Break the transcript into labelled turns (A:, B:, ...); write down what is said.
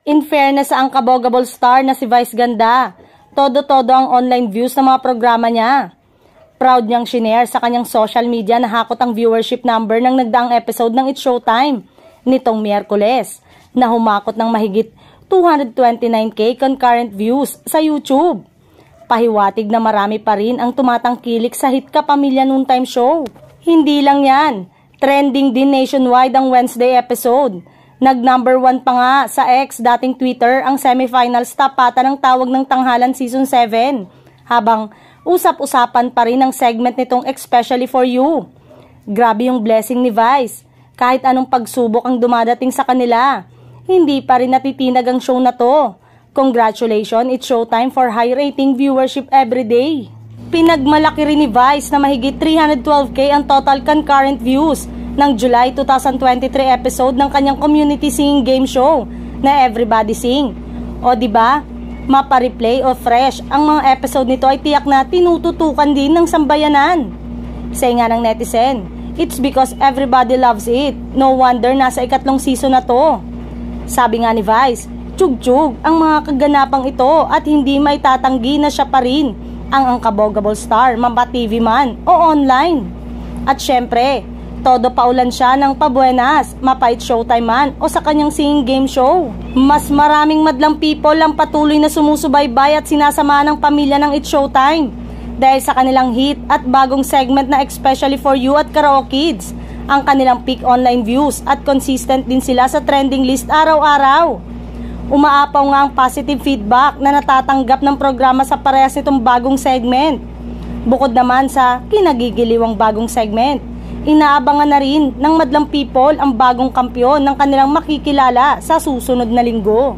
A: In fairness sa ang kabogable star na si Vice Ganda, todo-todo ang online views ng mga programa niya. Proud niyang shinare sa kanyang social media na hakot ang viewership number ng nagdaang episode ng It's Showtime nitong Miyerkules na humakot ng mahigit 229k concurrent views sa YouTube. Pahiwatig na marami pa rin ang tumatangkilik sa hit kapamilya noontime show. Hindi lang yan, trending din nationwide ang Wednesday episode. Nag-number 1 pa nga sa X dating Twitter ang semifinals tapatan ng Tawag ng Tanghalan Season 7 habang usap-usapan pa rin ang segment nitong Especially For You. Grabe yung blessing ni Vice. Kahit anong pagsubok ang dumadating sa kanila, hindi pa rin natitinag ang show na to. Congratulations, It's Showtime for high rating viewership everyday. Pinagmalaki rin ni Vice na mahigit 312k ang total concurrent views ng July 2023 episode ng kanyang community singing game show na Everybody Sing. O diba, mapa-replay o fresh ang mga episode nito ay tiyak na tinututukan din ng sambayanan. Say nga ng netizen, it's because everybody loves it. No wonder nasa ikatlong season na to. Sabi nga ni Vice, tsyug-tsyug ang mga kaganapang ito at hindi may tatanggi na siya pa rin ang kabogable star, mapa TV man o online. At syempre, todo paulan siya ng pabuenas, mapait showtime man o sa kanyang singing game show. Mas maraming madlang people ang patuloy na sumusubaybay at sinasama ng pamilya ng It's Showtime dahil sa kanilang hit at bagong segment na Especially For You at Karaoke Kids. Ang kanilang peak online views at consistent din sila sa trending list araw-araw. Umaapaw nga ang positive feedback na natatanggap ng programa sa parehas nitong bagong segment. Bukod naman sa kinagigiliwang bagong segment, inaabangan na rin ng madlang people ang bagong kampiyon ng kanilang makikilala sa susunod na linggo.